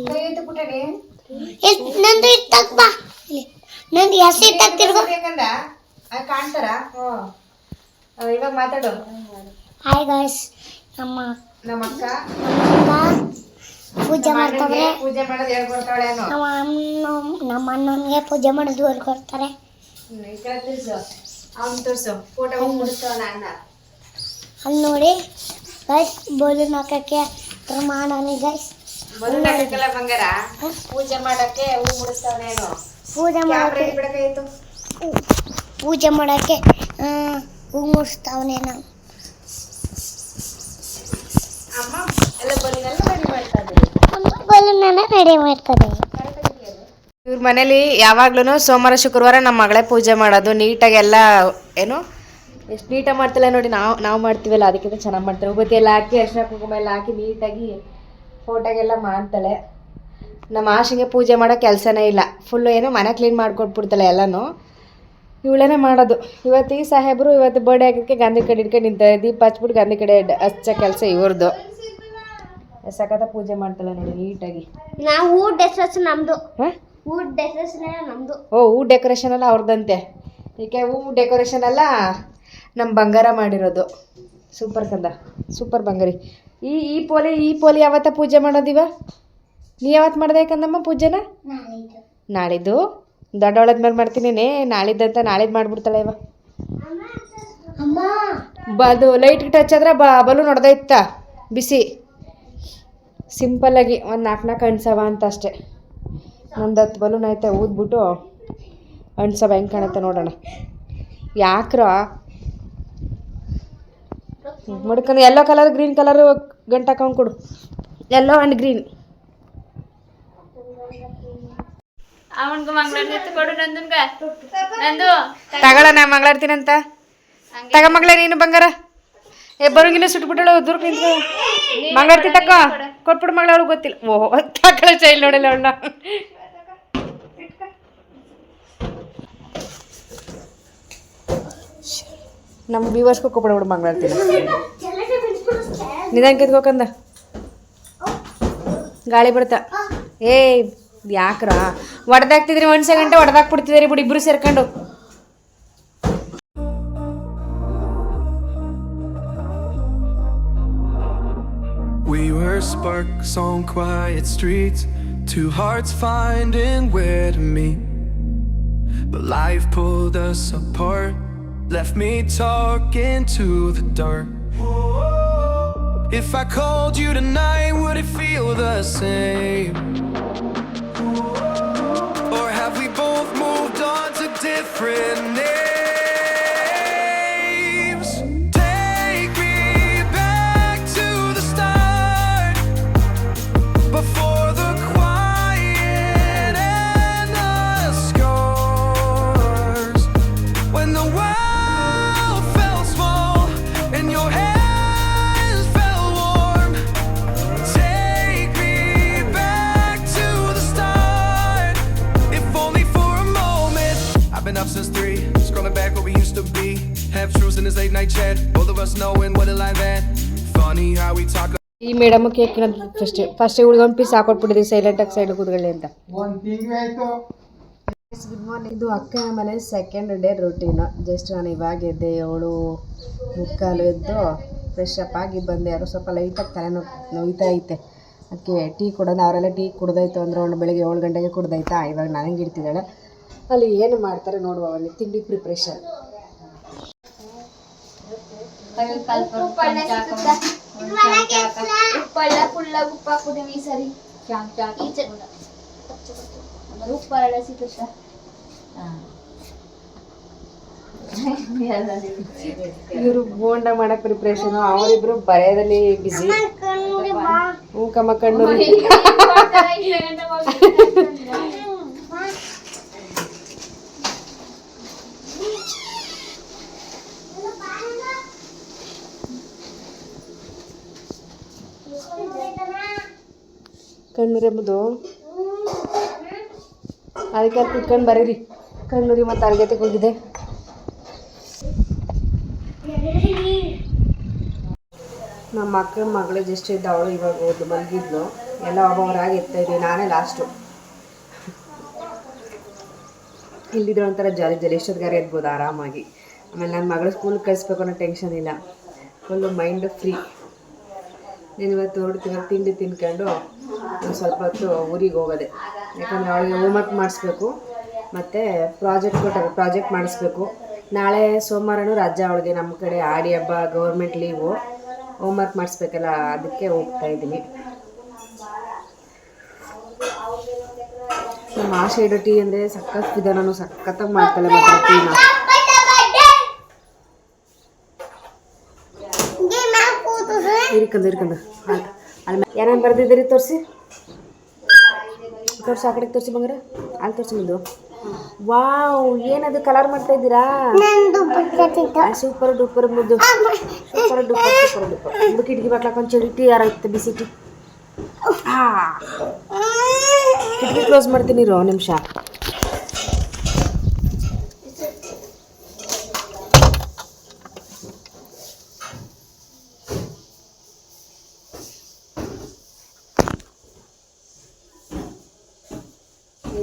ಕೈ ಎತ್ತು ಪುಟ್ಟಣಿ. ಬೇಕಂದ ಕಾಣ್ತಾರ. ಇವಾಗ ಮಾತಾಡು. ಹಾಯ್ ಗಾಯ್ಸ್, ನಮ್ಮ ಅಕ್ಕ ಪೂಜೆ ಮಾಡ್ತಾವ್ರೆ. ಪೂಜೆ ಮಾಡೋದು ಹೇಳ್ಕೊಡ್ತಾಳೆ. ನಮ್ಮ ಅಣ್ಣನಿಗೆ ಪೂಜೆ ಮಾಡೋದು ಹೇಳ್ಕೊಡ್ತಾರೆ. ಈ ಕಡೆ ತೋರಿಸು, ಅವ್ನು ತೋರಿಸು, ಫೋಟೋ ಮುಡಿಸ್ತವನ ಅಣ್ಣ. ಅಲ್ಲಿ ನೋಡಿ ಗೈಸ್, ಬಲೂನ್ ಹಾಕಕ್ಕೆ ಮಾಡೋಣ ಗೈಸ್. ಬಲೂನ್ ಹಾಕಕ್ಕೆಲ್ಲ ಬಂಗಾರ, ಪೂಜೆ ಮಾಡಕ್ಕೆ ಹೂ ಮುಡಿಸ್ತವನೇನು. ಪೂಜೆ ಮಾಡಕ್ಕೆ ಪೂಜೆ ಮಾಡಕ್ಕೆ ಹೂ ಮುಡಿಸ್ತಾವನೇನು. ಅಮ್ಮ ಎಲ್ಲ ಬಲೂನೆಲ್ಲ ರೆಡಿ ಮಾಡ್ತಾ ಇದ್ದಾರೆ. ಬಲೂನನ್ನ ರೆಡಿ ಮಾಡ್ತಾರೆ. ಇವ್ರ ಮನೇಲಿ ಯಾವಾಗ್ಲೂ ಸೋಮವಾರ ಶುಕ್ರವಾರ ನಮ್ಮ ಮಗಳೇ ಪೂಜೆ ಮಾಡೋದು. ನೀಟಾಗಿ ಎಲ್ಲ ಏನು ಎಷ್ಟು ನೀಟಾಗಿ ಮಾಡ್ತಿಲ್ಲ ನೋಡಿ. ನಾವು ಮಾಡ್ತೀವಲ್ಲ ಅದಕ್ಕಿಂತ ಚೆನ್ನಾಗಿ ಮಾಡ್ತಾರೆ. ಉಬತ್ತಿ ಎಲ್ಲ ಹಾಕಿ ಅರಿಶಿನ ಕುಂಕುಮ ಎಲ್ಲ ಹಾಕಿ ನೀಟಾಗಿ ಫೋಟೋಗೆಲ್ಲ ಮಾಡ್ತಾಳೆ. ನಮ್ಮ ಆಶೆಗೆ ಪೂಜೆ ಮಾಡೋ ಕೆಲಸನೇ ಇಲ್ಲ. ಫುಲ್ಲು ಏನೋ ಮನೆ ಕ್ಲೀನ್ ಮಾಡ್ಕೊಟ್ಬಿಡ್ತಾಳೆ ಎಲ್ಲನೂ. ಇವಳೇನೇ ಮಾಡೋದು. ಇವತ್ತು ಈ ಸಾಹೇಬರು ಇವತ್ತು ಬರ್ಡೇ ಆಗಿದ್ದಕ್ಕೆ ಗಾಂಧಿ ಕಡೆ ಹಿಡ್ಕೊಂಡು ನಿಂತಾರೆ. ದೀಪ ಹಚ್ಬಿಟ್ಟು ಗಾಂಧಿ ಕಡೆ ಹಚ್ಚೋ ಕೆಲಸ ಇವ್ರದ್ದು. ಸಖತ್ತ ಪೂಜೆ ಮಾಡ್ತಾಳೆ ನೋಡಿ ನೀಟಾಗಿ. ನಾವು ಡೆಕೋರೇಷನ್ ನಮ್ದು. ನಮ್ದು. ಹೂ ಡೆಕೋರೇಷನ್ ಎಲ್ಲ ಅವ್ರದ್ದಂತೆ. ಏಕೆ ಹೂ ಡೆಕೋರೇಷನ್ ಎಲ್ಲ ನಮ್ಮ ಬಂಗಾರ ಮಾಡಿರೋದು. ಸೂಪರ್ ಕಂದ, ಸೂಪರ್ ಬಂಗಾರಿ. ಈ ಪೋಲಿ ಯಾವತ್ತ ಪೂಜೆ ಮಾಡೋದಿವ? ನೀ ಯಾವತ್ತು ಮಾಡ್ದೆ ಕಂದಮ್ಮ ಪೂಜೆನ? ನಾಳಿದ್ದು. ದೊಡ್ಡವಳದ ಮೇಲೆ ಮಾಡ್ತೀನಿ. ನಾಳಿದ್ದಂತ ನಾಳಿದ್ದು ಮಾಡಿಬಿಡ್ತಾಳೆ ಇವ. ಅದು ಲೈಟ್ ಟಚ್ ಆದ್ರೆ ಬಲೂನ್ ಹೊಡೆದೈತ ಬಿಸಿ. ಸಿಂಪಲ್ಲಾಗಿ ಒಂದು 4 ಅಣ್ಸವ ಅಂತ ಅಷ್ಟೇ. ಒಂದು 10 ಬಲೂನ್ ಐತೆ ಊದ್ಬಿಟ್ಟು ಅಣ್ಸವ ಹೆಂಗೆ ಕಾಣುತ್ತೆ ನೋಡೋಣ. ಯಾಕ್ರ ಮಡ್ಕೊಂಡು ಯೆಲ್ಲೋ ಕಲರ್ ಗ್ರೀನ್ ಕಲರ್ ಗಂಟು ಹಾಕೊಂಡು ಕೊಡು. Yellow and green. ಅವನ್ಗ ಮಂಗಳಾರತಿ ಕೊಡು. ನಂದು ತಗೊಳ, ನಾ ಮಂಗಳಾರ್ತೀನಂತ ತಗ ಮಗಳೇ ನೀನು ಬಂಗಾರ. ಬರುಗಿನ ಸುಟ್ಬಿಟ್ಟಳು ದುರ್ಗ ನಿಂತ. ಮಂಗಳಾರತಿ ತಕ್ಕ ಕೊಟ್ಬಿಡು ಮಗಳ. ಅವ್ಳಿಗೆ ಗೊತ್ತಿಲ್ಲ. ಓಹೋ ತಕ್ಕಳ ಚೈಲ್ ನೋಡಿಲ್ಲ ಅವಳನ್ನ. ನಮ್ಮ ವ್ಯೂವರ್ಸ್ಗೂ ಕೊಟ್ಬಿಡು ಮಂಗಳಾರತಿ. ನಿಧಾನ ಕಿತ್ಕೋಕಂದ ಗಾಳಿ ಬರ್ತಾ. ಯಾಕ್ರ ಹೊಡೆದಾಕ್ತಿದ್ರಿ? 1 ಸೆಕೆಂಡ್ ಹೊಡೆದಾಕ್ಬಿಡ್ತಿದ್ರಿ ಬಿಡಿ ಇಬ್ರು ಸೇರ್ಕೊಂಡು. We were sparks on quiet streets, 2 hearts finding where to meet. But life pulled us apart, left me talking to the dark. If I called you tonight, would it feel the same? Or have we both moved on to different names? Take me back to the start, before the quiet and the scars. When the world felt small and your hands felt warm. Take me back to the start, if only for a moment. I've been up since 3, scrolling back what we used to be. Half truths in this late night chat, both of us knowing what it like that. Funny how we talk. ಈ madam cake first ಇವಳಿಗೆ ಒಂದು piece ಹಾಕೊಟ್ಬಿಟ್ಟಿದ್ವಿ ಸೈಲೆಂಟಾಗಿ side ಕೂತ್ಕೊಳ್ಳಿ ಅಂತ. Good morning. ಇದು ಅಕ್ಕನ ಮನೆ second day routine. Just ನಾನು ಇವಾಗ ಎದ್ದೆ 7:45 ಎದ್ದು ಫ್ರೆಶ್ ಅಪ್ ಆಗಿ ಬಂದೆ. ಯಾರು ಸ್ವಲ್ಪ ಲೈಟಾಗಿ ತಲೆ ನೋಯ್ತಾ ಐತೆ. ಅದಕ್ಕೆ ಟೀ ಕೊಡೋದು. ಅವರೆಲ್ಲ ಟೀ ಕುಡ್ದಾಯ್ತು ಅಂದ್ರೆ ಒಂದು ಬೆಳಗ್ಗೆ 7 ಗಂಟೆಗೆ ಕುಡ್ದಾಯ್ತಾ. ಇವಾಗ ನನಗೆ ಇಡ್ತಿದ್ದಾಳೆ. ಅಲ್ಲಿ ಏನು ಮಾಡ್ತಾರೆ ನೋಡುವ. ಅಲ್ಲಿ ತಿಂಡಿ ಪ್ರಿಪ್ರೇಷನ್. ಉಪ್ಪಲ್ಲ ಫುಲ್ಲ ಉಪ್ಪ ಹಾಕುದೀವಿ ಈ ಸರಿ. ಉಪ್ಪಲ್ಲ ಸಿಗುತ್ತ. ಇವರು ಬೋಂಡ ಮಾಡಕ್ ಪ್ರಿಪ್ರೇಷನ್. ಅವರಿಬ್ರು ಬರೆಯೋದಲ್ಲಿ ಬಿಸಿ. ಕಮ್ಮ ಕಣ್ಣು ಕಣ್ಣುರಿ ಎಂಬುದು ಅದಕ್ಕೆ ಕುತ್ಕೊಂಡು ಬರೀರಿ. ಕಣ್ಣುರಿ ಮತ್ತು ಅರ್ಗೆತೆಗೆ ಹೋಗಿದೆ. ನಮ್ಮ ಅಕ್ಕನ ಮಗಳು ಜಸ್ಟ್ ಇದ್ದ, ಅವಳು ಇವಾಗ ಹೋದ್ಲು, ಮಲಗಿದ್ಲು. ಎಲ್ಲ ಒಬ್ಬೊಬ್ಬರಾಗಿ ಇರ್ತಾಯಿದ್ವಿ, ನಾನೇ ಲಾಸ್ಟು. ಇಲ್ಲಿದ್ರೆ ಒಂಥರ ಜಾಲಿ ಜಾಲಿ, ಎಷ್ಟೊತ್ತಿಗಾರ ಎದ್ಬೋದು ಆರಾಮಾಗಿ. ಆಮೇಲೆ ನನ್ನ ಮಗಳು ಸ್ಕೂಲ್ಗೆ ಕಳಿಸ್ಬೇಕು ಅನ್ನೋ ಟೆನ್ಷನ್ ಇಲ್ಲ, ಫುಲ್ಲು ಮೈಂಡ್ ಫ್ರೀ. నేను ಇವತ್ತು ಹೊರಡ್ತೀನಿ, ತಿಂಡಿ ತಿನ್ಕೊಂಡು ಒಂದು ಸ್ವಲ್ಪ ಹೊತ್ತು ಊರಿಗೆ ಹೋಗೋದೆ. ಯಾಕಂದರೆ ಅವಳಿಗೆ ಹೋಮ್ವರ್ಕ್ ಮಾಡಿಸ್ಬೇಕು ಮತ್ತು ಪ್ರಾಜೆಕ್ಟ್ ಮಾಡಿಸ್ಬೇಕು. ನಾಳೆ ಸೋಮವಾರನೂ ರಜೆ ಅವಳಿಗೆ, ನಮ್ಮ ಕಡೆ ಆಡಿ ಹಬ್ಬ, ಗೌರ್ಮೆಂಟ್ ಲೀವು, ಹೋಮ್ವರ್ಕ್ ಮಾಡಿಸ್ಬೇಕಲ್ಲ, ಅದಕ್ಕೆ ಹೋಗ್ತಾಯಿದ್ದೀನಿ. ನಮ್ಮ ಆಶೆ ಇಡೋ ಟೀ ಅಂದರೆ ಸಖತ್ ವಿಧಾನೂ ಸಖತ್ತಾಗಿ ಮಾಡ್ತಾಳೆ ಮಾತ್ರ ಟೀನ. ಇರ್ಕಂದು ಅಲ್ಲಿ ಏನೇನು ಬರ್ದಿದ್ದೀರಿ ತೋರಿಸಿ ಆ ಕಡೆಗೆ ತೋರಿಸಿ ಬಂಗಾರ, ಅಲ್ಲಿ ತೋರಿಸಿ ಮುಂದು. ವಾವ್, ಏನದು ಕಲರ್ ಮಾಡ್ತಾ ಇದ್ದೀರಾ? ಸೂಪರ್ ಡೂಪರ್ ಮುದ್ದು, ಸೂಪರ್ ಡೂಪರ್. ಕಿಟಕಿ ಬಾಟ್ಲಾಕೊಂಡು ಚಳಿ ಟೀ ಯಾರಾಯ್ತು, ಬಿಸಿ ಟೀ. ಕಿಟಕಿ ಕ್ಲೋಸ್ ಮಾಡ್ತೀನಿ ಇರೋ ನಿಮಿಷ.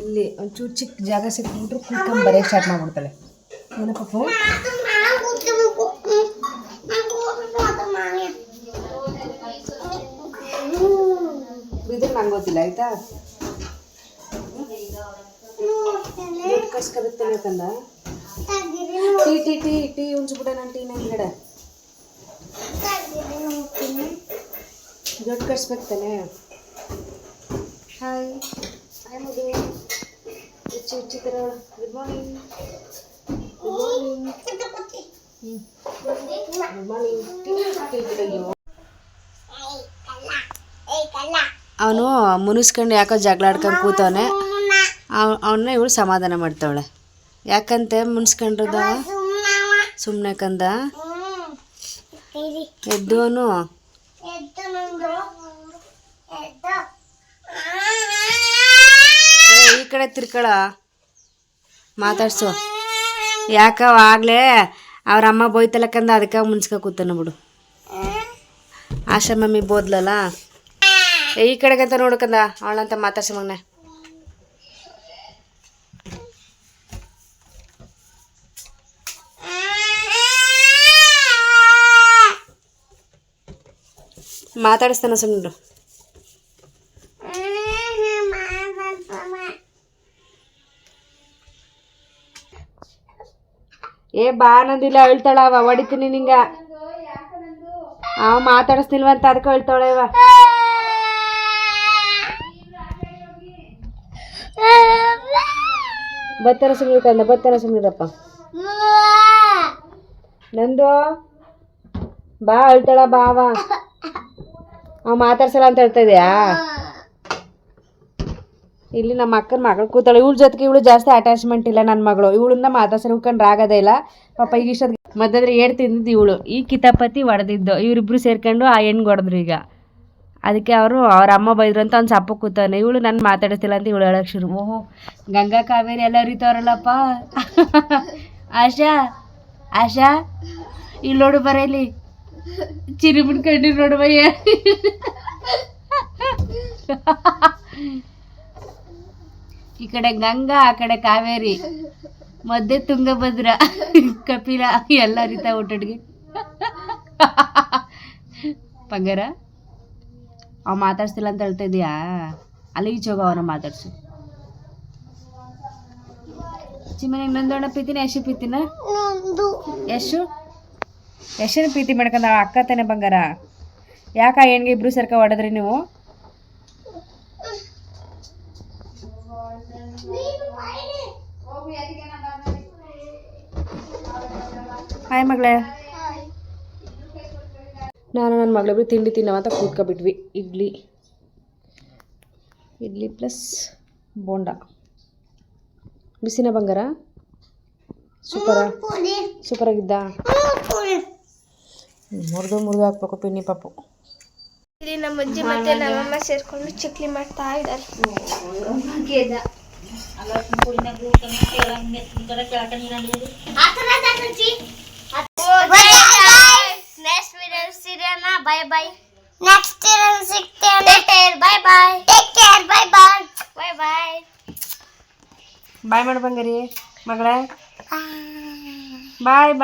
ಇಲ್ಲಿ ಒಂಚೂರು ಚಿಕ್ಕ ಜಾಗ ಸಿಕ್ಬಿಟ್ರು ಕುತ್ಕೊಂಡು ಬರೆಯೋಕ್ಕೆ ಸ್ಟಾರ್ಟ್ ಮಾಡ್ಬಿಡ್ತಾಳೆ. ಏನಪ್ಪ ಇದ್ರೆ ನಂಗೆ ಗೊತ್ತಿಲ್ಲ ಆಯ್ತಾ. ಕಸ್ಕೊಬೇಕಂದ ಟೀ ಉಂಚ್ಬಿಟ್ಟೆ ನಾನು ಟೀನ ಹಿಂದ್ಗಡೆ ಜೊಟ್ಟು ಕಟ್ಸ್ಬೇಕು ತಾನೆ. ಹಾಯ್ ಮದು, ಹುಚ್ಚಿ ಥರ. Good morning. ಅವನು ಮುನಿಸ್ಕೊಂಡು ಯಾಕೋ ಜಗಳ ಆಡ್ಕೊಂಡು ಕೂತವನೆ. ಅವನ್ನ ಇವಳು ಸಮಾಧಾನ ಮಾಡ್ತಾವಳೆ. ಯಾಕಂತೆ ಮುನ್ಸ್ಕೊಂಡ್ರದ ಸುಮ್ಮನೆ ಕಂದ ಎದ್ದು ಅವನು ಈ ಕಡೆ ತಿರ್ಕಳ ಮಾತಾಡ್ಸು. ಯಾಕವ ಆಗ್ಲೇ ಅವ್ರ ಅಮ್ಮ ಬೋಯ್ತಲಕ್ಕಂದ ಅದಕ್ಕೆ ಮುನ್ಸ್ಕ ಕೂತಾನ ಬಿಡು. ಆಶಾ ಮಮ್ಮಿ ಬೋದ್ಲಲ್ಲ, ಈ ಕಡೆಗಂತ ನೋಡ್ಕಂದ ಅವಳಂತ ಮಾತಾಡ್ಸ ಮಗನೆ. ಮಾತಾಡಿಸ್ತಾನ ಸುಮ್ಮನೆ. ಏ ಬಾ ಅನ್ನೋದಿಲ್ಲ, ಹೇಳ್ತಾಳ ಅವ, ಹೊಡಿತೀನಿ ನಿಂಗ. ಅವ ಮಾತಾಡಿಸ್ತಿಲ್ವಂತ ಅದಕ್ಕೆ ಹೇಳ್ತಾಳೆ ಇವ. ಬತ್ತಾನ ಸುಮ್ಮನೆ ಕಂದ, ಬತ್ತಾನ ಸುಮ್ಮನಿರಪ್ಪ. ನಂದು ಬಾ ಹೇಳ್ತಾಳ ಬಾ. ಅವ ಮಾತಾಡ್ಸಲ್ಲ ಅಂತ ಹೇಳ್ತಾ ಇದೆಯಾ? ಇಲ್ಲಿ ನಮ್ಮ ಅಕ್ಕನ ಮಗಳು ಕೂತಾಳೆ. ಇವಳ ಜೊತೆಗೆ ಇವಳು ಜಾಸ್ತಿ ಅಟ್ಯಾಚ್ಮೆಂಟ್ ಇಲ್ಲ ನನ್ನ ಮಗಳು. ಇವಳನ್ನ ಮಾತಾಡ್ಸಲು ಉಳ್ಕೊಂಡ್ರೆ ಆಗೋದೇ ಇಲ್ಲ ಪಾಪ. ಈಗ ಇಷ್ಟೊತ್ತಿಗೆ ಮಧ್ಯದ್ರೆ ಏಡ್ ತಿಂದಿದ್ದು ಇವಳು, ಈ ಕಿತಾಪತಿ ಹೊಡೆದಿದ್ದು. ಇವರಿಬ್ರು ಸೇರ್ಕೊಂಡು ಆ ಹೆಣ್ಣಿಗೆ ಹೊಡೆದ್ರು. ಈಗ ಅದಕ್ಕೆ ಅವ್ರ ಅಮ್ಮ ಬೈದ್ರು ಅಂತ ಅವ್ನು ಸಪ್ಪ ಕೂತಾನೆ. ಇವಳು ನನ್ನ ಮಾತಾಡಿಸ್ತಿಲ್ಲ ಅಂತ ಇವಳು ಹೇಳೋಕೆ ಶುರು. ಓಹೋ, ಗಂಗಾ ಕಾವೇರಿ ಎಲ್ಲ ಅರಿತವ್ರಲ್ಲಪ್ಪ. ಆಶಾ ಇಲ್ಲಿ ನೋಡು, ಬರೇಲಿ ಚಿರಿಬಿನ್ ಕಣ್ಣೀರು ನೋಡು ಬಯ್ಯ. ಈ ಕಡೆ ಗಂಗಾ, ಆ ಕಡೆ ಕಾವೇರಿ, ಮಧ್ಯೆ ತುಂಗಭದ್ರ, ಕಪಿಲ ಎಲ್ಲ ಅರಿತಾ ಒಟ್ಟೊಟ್ಟಿಗೆ. ಪಂಗರ ಅವ ಮಾತಾಡ್ಸ್ತಿಲ್ಲ ಅಂತ ಹೇಳ್ತಾ ಇದೀಯಾ? ಅಲ್ಲಿ ಈಚೆ ಹೋಗ, ಅವನ ಮಾತಾಡ್ಸು. ಚಿಮ್ಮನಿಗೆ ನಂದೋಣ ಪೀತಿನ, ಯಶು ಪೀತಿನ, ಯಶನ ಪ್ರೀತಿ ಮಾಡ್ಕೊಂಡ ಅಕ್ಕ ತಾನೆ ಬಂಗಾರ. ಯಾಕೆ ಆ ಹೆಣ್ಗೆ ಇಬ್ರು ಸೇರ್ಕ ಹೊಡೆದ್ರಿ ನೀವು? ಹಾಯ್ ಮಗಳೇ. ನಾನು ನನ್ನ ಮಗಳಿಬ್ರು ತಿಂಡಿ ತಿನ್ನೋವಂತ ಕೂತ್ಕೊಬಿಟ್ವಿ. ಇಡ್ಲಿ ಪ್ಲಸ್ ಬೋಂಡ. ಬಿಸಿನ ಬಂಗಾರ? ಸೂಪರಾಗಿದ್ದ? ಮುರಿದು ಹಾಕ್ಬೇಕು ಪಿನ್ನಿ ಪಾಪು. ಇಲ್ಲಿ ನಮ್ಮ ಅಜ್ಜಿ ಮತ್ತೆ ನಮ್ಮಮ್ಮ ಸೇರ್ಕೊಂಡು ಚಕ್ಲಿ ಮಾಡ್ತಾ ಇದ್ದಾರೆ. Bye bye. ನೆಕ್ಸ್ಟ್ ಸಿಗ್ತೇನೆ. Bye bye. Take care. Bye bye. Bye bye. Bye ಮಾಡು ಬಂಗಾರಿ ಮಗಳೇ. ಬಾಯ್ ಬಾಯ್.